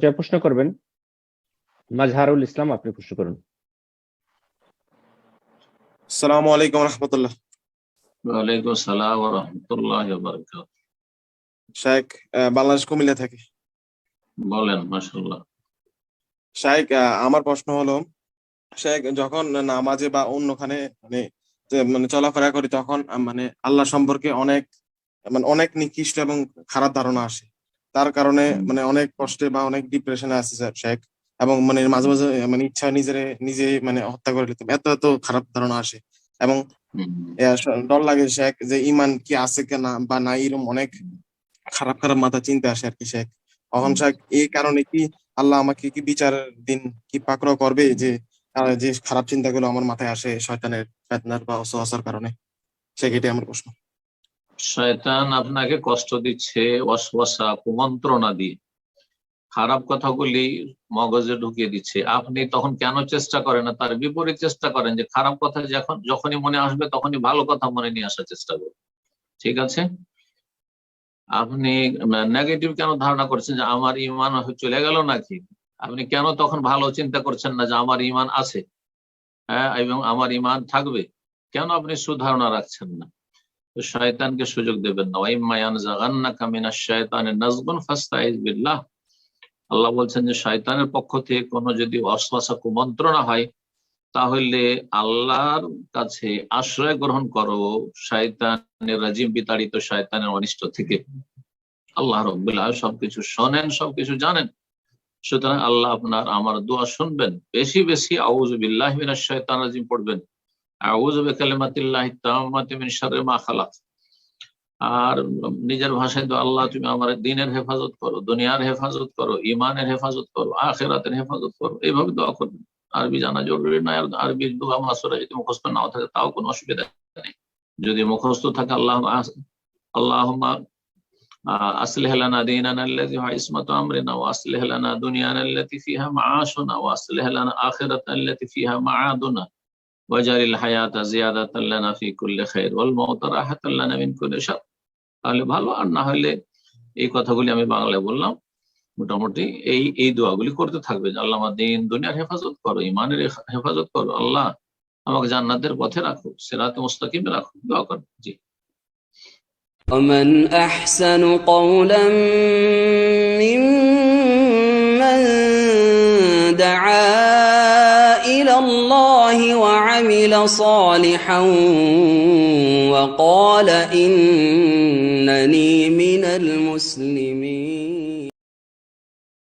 যে প্রশ্ন করবেন মাজহারুল ইসলাম, আপনি প্রশ্ন করুন। আসসালামু আলাইকুম রহমতুল্লাহ। ওয়ালাইকুম আসসালাম ওয়া রাহমাতুল্লাহি ওয়া বারাকাতুহু। শাইখ, বাংলাদেশ কুমিল্লা থেকে। বলেন। মাশাআল্লাহ। শাইখ, আমার প্রশ্ন হলো, শাইখ, যখন নামাজে বা অন্যখানে মানে চলাফেরা করি তখন মানে আল্লাহ সম্পর্কে অনেক নিকৃষ্ট এবং খারাপ ধারণা আসে। তার কারণে মানে অনেক কষ্টে বা অনেক ডিপ্রেশনে আছি স্যার শাইখ। এবং মানে মাঝে মাঝে মানে ইচ্ছা নিজে মানে হত্যা করে নিতাম, এত এত খারাপ ধারণা আসে। এবং ডর লাগে শেখ যে ইমান কি আছে কিনা বা না, এরকম অনেক খারাপ খারাপ মাথা চিন্তা আসে আর কি শেখ। তখন শেখ এই কারণে কি আল্লাহ আমাকে কি বিচারের দিন কি পাকড়াও করবে, যে খারাপ চিন্তাগুলো আমার মাথায় আসে শয়তানের ফেতনার বা ওয়াসওয়াসার কারণে? শেখ, এটাই আমার প্রশ্ন। শয়তান আপনাকে কষ্ট দিচ্ছে ওয়াসওয়াসা, কুমন্ত্রণা দিয়ে খারাপ কথাগুলি মগজে ঢুকিয়ে দিচ্ছে। আপনি তখন কেন চেষ্টা করেন না তার বিপরীত চেষ্টা করেন, যে খারাপ কথা যখনই মনে আসবে তখনই ভালো কথা মনে নিয়ে আসার চেষ্টা করুন। ঠিক আছে? আপনি নেগেটিভ কেন ধারণা করছেন যে আমার ইমান চলে গেল নাকি? আপনি কেন তখন ভালো চিন্তা করছেন না যে আমার ইমান আছে, হ্যাঁ, এবং আমার ইমান থাকবে? কেন আপনি সুধারণা রাখছেন না? তো শয়তানকে সুযোগ দেবেন না। ওয়াইম্মা ইয়ানজাগান্নাকা মিনাশ শাইতানি নাজগুন ফাস্তাইজ বিল্লাহ। আল্লাহ বলছেন যে শয়তানের পক্ষ থেকে কোনো যদি ওয়াসওয়াসা কুমন্ত্রণা হয় তাহলে আল্লাহর কাছে আশ্রয় গ্রহণ করো শয়তানের রাজিম বিতাড়িত শয়তানের অনিষ্ট থেকে। আল্লাহ রাব্বুল আলামিন সবকিছু শোনেন, সবকিছু জানেন। সুতরাং আল্লাহ আপনার আমার দোয়া শুনবেন। বেশি বেশি আউযু বিল্লাহি মিনাশ শাইতানির রাজিম পড়বেন। আউযু বিকালিমাতিল্লাহি তাম্মাতি মিন শাররি মা খালাক। আর নিজের ভাষায় তো আল্লাহ তুমি আমার দ্বীনের হেফাজত করো, দুনিয়ার হেফাজত করো, ইমানের হেফাজত করো, আখিরাতের হেফাজত করো, এইভাবে দোয়া করবেন। আরবি জানা জরুরি নয়, আর আরবি দোয়া মাসুরা যদি মুখস্থ নাও থাকে তাও কোনো অসুবিধা নেই। যদি মুখস্থ থাকে আল্লাহুম্মা আসলিহ লানা দীনানা আল্লাযী হুয়া ইসমাতু আমরিনা ওয়া আসলিহ লানা দুনিয়ানা আল্লাতী ফিহা মাআশুনা ওয়া আসলিহ লানা আখিরাতানা আল্লাতী ফিহা মাআদুনা ওয়াজআলিল হায়াতা জিয়াদাতান লানা ফি কুল্লি খাইর ওয়াল মাউতা রাহাতান লানা মিন কুল্লি শার। তাহলে ভালো, আর না হলে এই কথাগুলি আমি বাংলায় বললাম, মোটামুটি এই দোয়াগুলি করতে থাকবে। আল্লাহ আমার দিন দুনিয়ার হেফাজত করো, ইমানের হেফাজত করো, আল্লাহ আমাকে জান্নাতের পথে রাখো, সিরাতে মুস্তাকিমে রাখো, দোয়া করো। জি। ومن أحسن قولا ممن دعا إلى الله وعمل صالحا وقال إنني من المسلمين